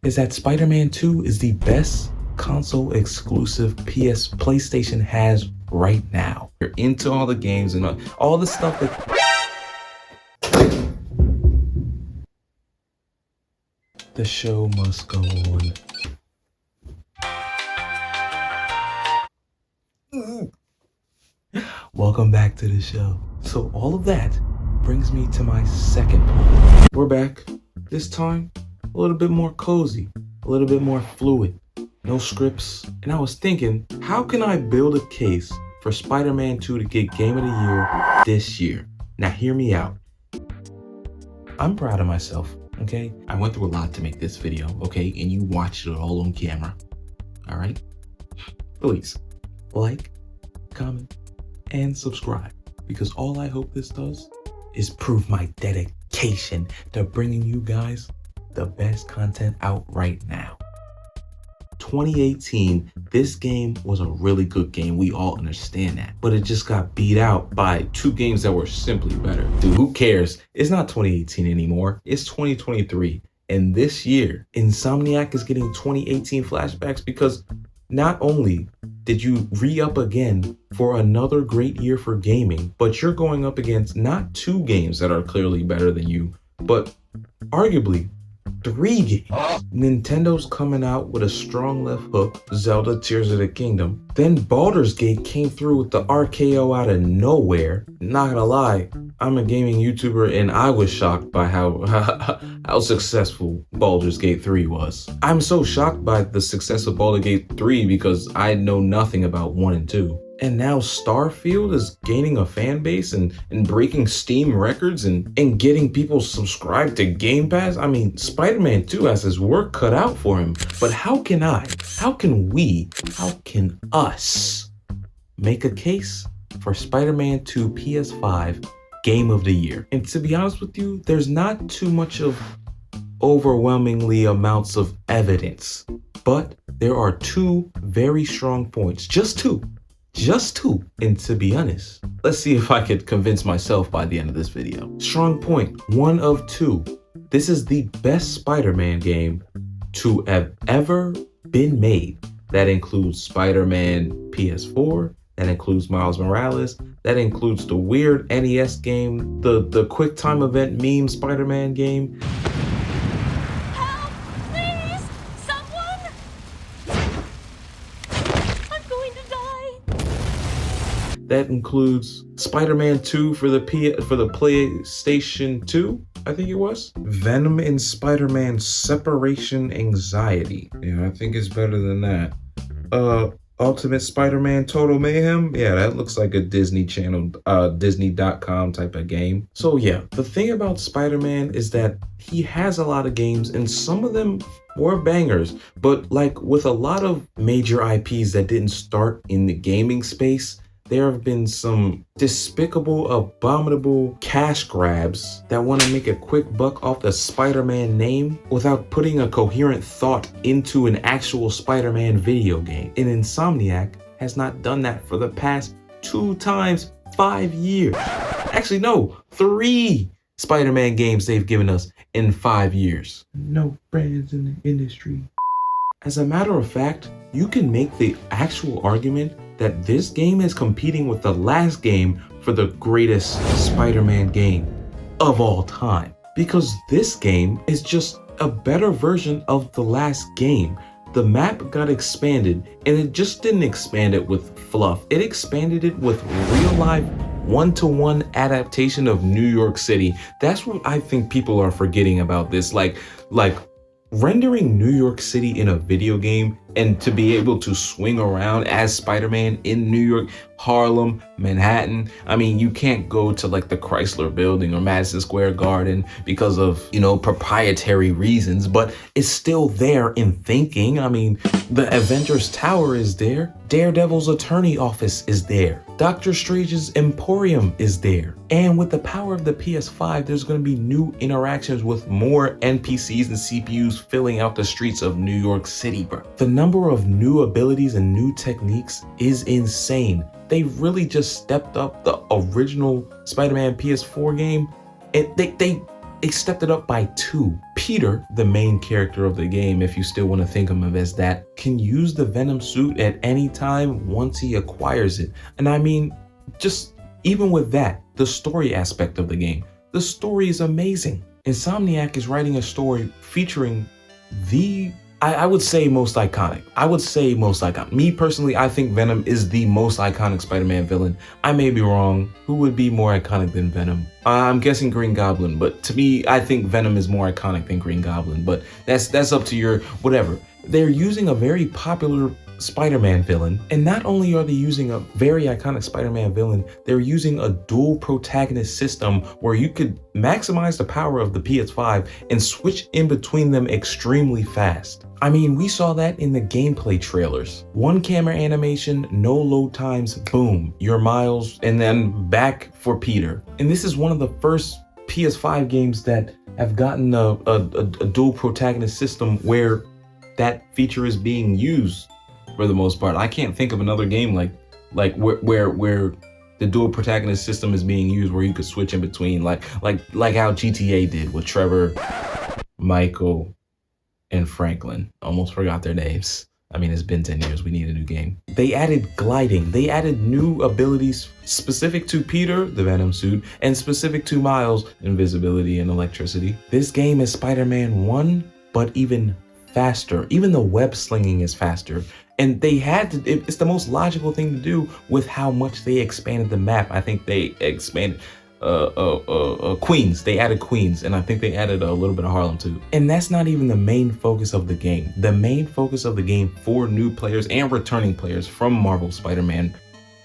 is that Spider-Man 2 is the best console exclusive PlayStation has right now. You're into all the games and all the stuff that the show must go on. Welcome back to the show. So all of that brings me to my second point. We're back. This time, a little bit more cozy, a little bit more fluid, no scripts. And I was thinking, how can I build a case for Spider-Man 2 to get Game of the Year this year? Now hear me out. I'm proud of myself, okay? I went through a lot to make this video, okay? And you watched it all on camera, all right? Please, like, comment, and subscribe, because all I hope this does is prove my dedication to bringing you guys the best content out right now. 2018, this game was a really good game. We all understand that, but it just got beat out by two games that were simply better. Dude, who cares? It's not 2018 anymore. It's 2023. And this year, Insomniac is getting 2018 flashbacks because not only did you re-up again for another great year for gaming, but you're going up against not two games that are clearly better than you, but arguably 3 games. Nintendo's coming out with a strong left hook, Zelda Tears of the Kingdom. Then Baldur's Gate came through with the RKO out of nowhere. Not gonna lie, I'm a gaming YouTuber and I was shocked by how successful Baldur's Gate 3 was. I'm so shocked by the success of Baldur's Gate 3 because I know nothing about 1 and 2. And now Starfield is gaining a fan base and breaking Steam records and getting people subscribed to Game Pass. I mean, Spider-Man 2 has his work cut out for him. But how can us make a case for Spider-Man 2 PS5 Game of the Year? And to be honest with you, there's not too much of overwhelmingly amounts of evidence. But there are 2 very strong points. Just two. And to be honest, let's see if I could convince myself by the end of this video. Strong point, 1 of 2. This is the best Spider-Man game to have ever been made. That includes Spider-Man PS4, that includes Miles Morales, that includes the weird NES game, the QuickTime event meme Spider-Man game. That includes Spider-Man 2 for the PlayStation 2, I think it was. Venom and Spider-Man Separation Anxiety. Yeah, I think it's better than that. Ultimate Spider-Man Total Mayhem. Yeah, that looks like a Disney Channel, Disney.com type of game. So yeah, the thing about Spider-Man is that he has a lot of games and some of them were bangers, but like with a lot of major IPs that didn't start in the gaming space, there have been some despicable, abominable cash grabs that want to make a quick buck off the Spider-Man name without putting a coherent thought into an actual Spider-Man video game. And Insomniac has not done that for the past 2 times 5 years. Actually, no, 3 Spider-Man games they've given us in 5 years. No brands in the industry. As a matter of fact, you can make the actual argument that this game is competing with the last game for the greatest Spider-Man game of all time. Because this game is just a better version of the last game. The map got expanded, and it just didn't expand it with fluff. It expanded it with real life one-to-one adaptation of New York City. That's what I think people are forgetting about this. Like rendering New York City in a video game and to be able to swing around as Spider-Man in New York, Harlem, Manhattan. I mean, you can't go to like the Chrysler Building or Madison Square Garden because of, proprietary reasons, but it's still there in thinking. I mean, the Avengers Tower is there. Daredevil's attorney office is there. Doctor Strange's Emporium is there. And with the power of the PS5, there's going to be new interactions with more NPCs and CPUs filling out the streets of New York City, bro. The number of new abilities and new techniques is insane. They really just stepped up the original Spider-Man PS4 game. And they It stepped it up by 2. Peter, the main character of the game, if you still want to think of him as that, can use the Venom suit at any time once he acquires it. And I mean, just even with that, the story aspect of the game, the story is amazing. Insomniac is writing a story featuring the I would say most iconic. Me personally, I think Venom is the most iconic Spider-Man villain. I may be wrong. Who would be more iconic than Venom? I'm guessing Green Goblin, but to me, I think Venom is more iconic than Green Goblin, but that's up to your whatever. They're using a very popular Spider-Man villain, and not only are they using a very iconic Spider-Man villain, they're using a dual protagonist system where you could maximize the power of the PS5 and switch in between them extremely fast. I mean, we saw that in the gameplay trailers. 1 camera animation, no load times, boom, you're Miles, and then back for Peter. And this is one of the first PS5 games that have gotten a dual protagonist system where that feature is being used. For the most part, I can't think of another game like where the dual protagonist system is being used, where you could switch in between, like how GTA did with Trevor, Michael, and Franklin. Almost forgot their names. I mean, it's been 10 years. We need a new game. They added gliding. They added new abilities specific to Peter, the Venom suit, and specific to Miles, invisibility and electricity. This game is Spider-Man 1, but even faster. Even the web slinging is faster. And they had to, it's the most logical thing to do with how much they expanded the map. I think they expanded Queens. They added Queens, and I think they added a little bit of Harlem too. And that's not even the main focus of the game. The main focus of the game for new players and returning players from Marvel Spider-Man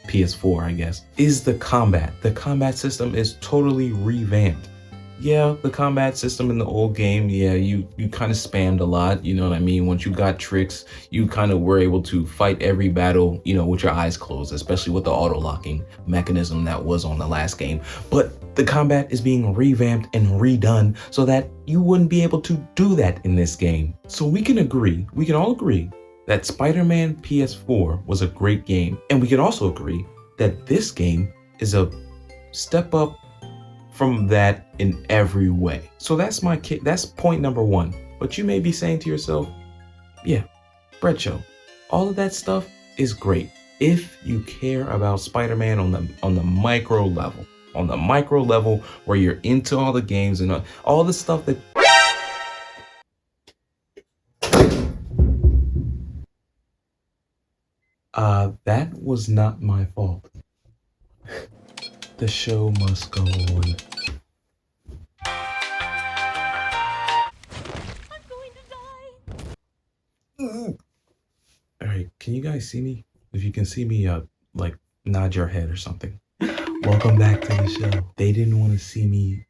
PS4, I guess, is the combat. The combat system is totally revamped. Yeah, the combat system in the old game, yeah, you kind of spammed a lot, you know what I mean? Once you got tricks, you kind of were able to fight every battle, you know, with your eyes closed, especially with the auto-locking mechanism that was on the last game. But the combat is being revamped and redone so that you wouldn't be able to do that in this game. So we can all agree that Spider-Man PS4 was a great game. And we can also agree that this game is a step up from that in every way. So that's point number 1. But you may be saying to yourself, yeah, Brett Show, all of that stuff is great if you care about Spider-Man on the micro level, where you're into all the games and all the stuff that that was not my fault. The show must go on. I'm going to die. All right, can you guys see me? If you can see me, like nod your head or something. Welcome back to the show. They didn't want to see me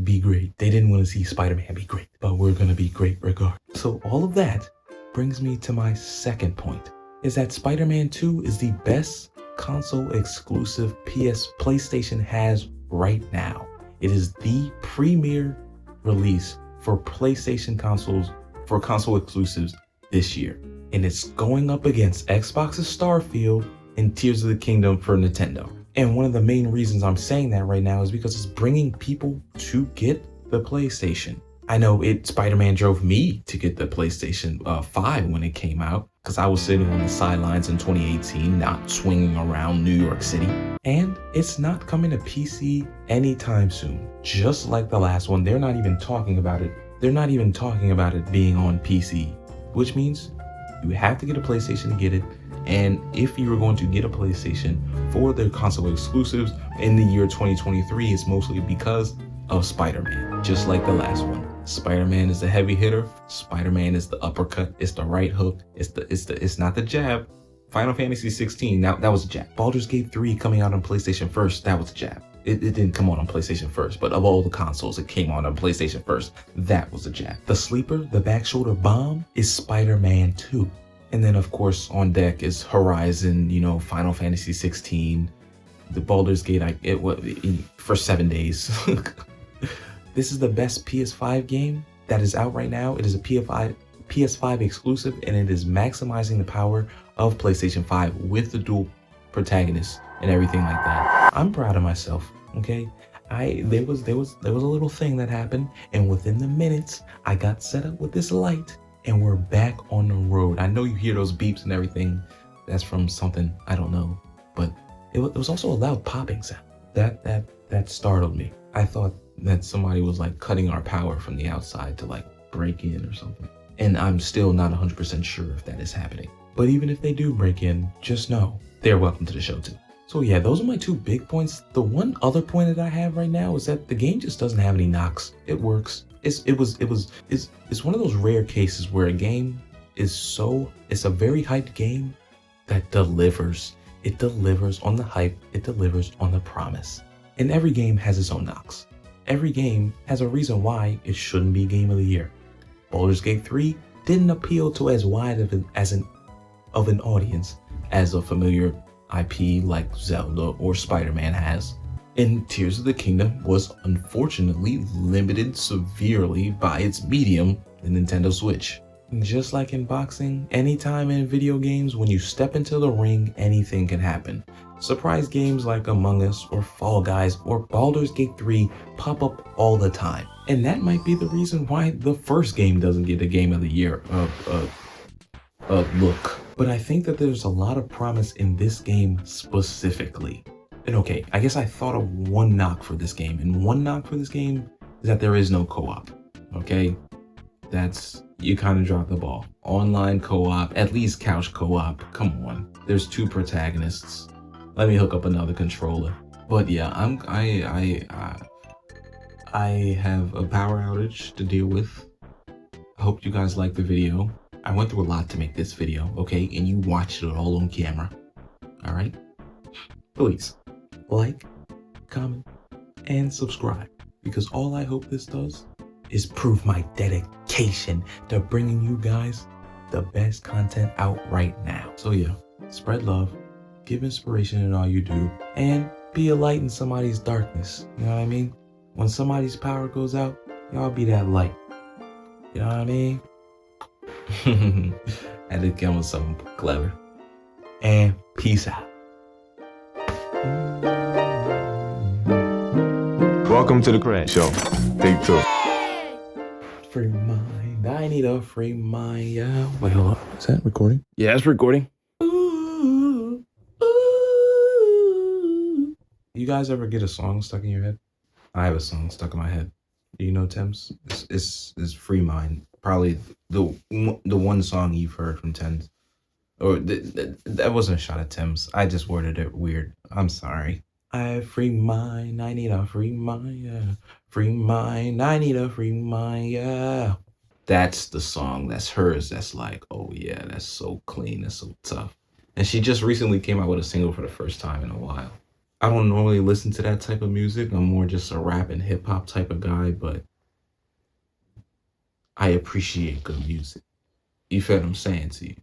be great. They didn't want to see Spider-Man be great, but we're gonna be great regardless. So all of that brings me to my second point, is that Spider-Man 2 is the best console exclusive PlayStation has right now. It is the premier release for PlayStation consoles, for console exclusives this year. And it's going up against Xbox's Starfield and Tears of the Kingdom for Nintendo. And one of the main reasons I'm saying that right now is because it's bringing people to get the PlayStation. I know Spider-Man drove me to get the PlayStation 5 when it came out, because I was sitting on the sidelines in 2018, not swinging around New York City. And it's not coming to PC anytime soon. Just like the last one, they're not even talking about it. They're not even talking about it being on PC, which means you have to get a PlayStation to get it. And if you were going to get a PlayStation for their console exclusives in the year 2023, it's mostly because of Spider-Man, just like the last one. Spider-Man is the heavy hitter. Spider-Man is the uppercut. It's the right hook. It's not the jab. Final Fantasy 16, that was a jab. Baldur's Gate 3 coming out on PlayStation first, that was a jab. It didn't come on PlayStation first, but of all the consoles, it came on PlayStation first. That was a jab. The sleeper, the back shoulder bomb, is Spider-Man 2. And then of course on deck is Horizon, Final Fantasy 16, the Baldur's Gate, for 7 days. This is the best PS5 game that is out right now. It is a PS5 exclusive, and it is maximizing the power of PlayStation 5 with the dual protagonists and everything like that. I'm proud of myself, okay? There was a little thing that happened, and within the minutes, I got set up with this light, and we're back on the road. I know you hear those beeps and everything. That's from something I don't know, but it was also a loud popping sound. That startled me. I thought that somebody was like cutting our power from the outside to like break in or something. And I'm still not 100% sure if that is happening. But even if they do break in, just know they're welcome to the show too. So yeah, those are my two big points. The one other point that I have right now is that the game just doesn't have any knocks. It works. It's one of those rare cases where a game it's a very hyped game that delivers. It delivers on the hype. It delivers on the promise. And every game has its own knocks. Every game has a reason why it shouldn't be Game of the Year. Baldur's Gate 3 didn't appeal to as wide of an audience as a familiar IP like Zelda or Spider-Man has. And Tears of the Kingdom was unfortunately limited severely by its medium, the Nintendo Switch. And just like in boxing, anytime in video games, when you step into the ring, anything can happen. Surprise games like Among Us or Fall Guys or Baldur's Gate 3 pop up all the time. And that might be the reason why the first game doesn't get a Game of the Year look. But I think that there's a lot of promise in this game specifically. And okay, I guess I thought of one knock for this game. And one knock for this game is that there is no co-op. Okay? You kind of dropped the ball. Online co-op, at least couch co-op. Come on. There's two protagonists. Let me hook up another controller. But yeah, I have a power outage to deal with. I hope you guys like the video. I went through a lot to make this video, okay? And you watched it all on camera. All right? Please like, comment, and subscribe, because all I hope this does is prove my dedication to bringing you guys the best content out right now. So yeah, spread love, give inspiration in all you do, and be a light in somebody's darkness. You know what I mean? When somebody's power goes out, y'all be that light. You know what I mean? Had to come with something clever. And peace out. Welcome to the Crash Show. Take two. Free mind. I need a free mind. Yeah. Wait, hold up. Is that recording? Yeah, it's recording. Ooh, ooh. You guys ever get a song stuck in your head? I have a song stuck in my head. Do you know Thames? It's Free Mind. Probably the one song you've heard from Thames. Or that wasn't a shot at Thames. I just worded it weird. I'm sorry. I have free mind. I need a free mind. Yeah. Free mind. I need a free mind. Yeah. That's the song. That's hers. That's like, oh yeah, that's so clean. That's so tough. And she just recently came out with a single for the first time in a while. I don't normally listen to that type of music. I'm more just a rap and hip hop type of guy, but I appreciate good music. You feel what I'm saying to you?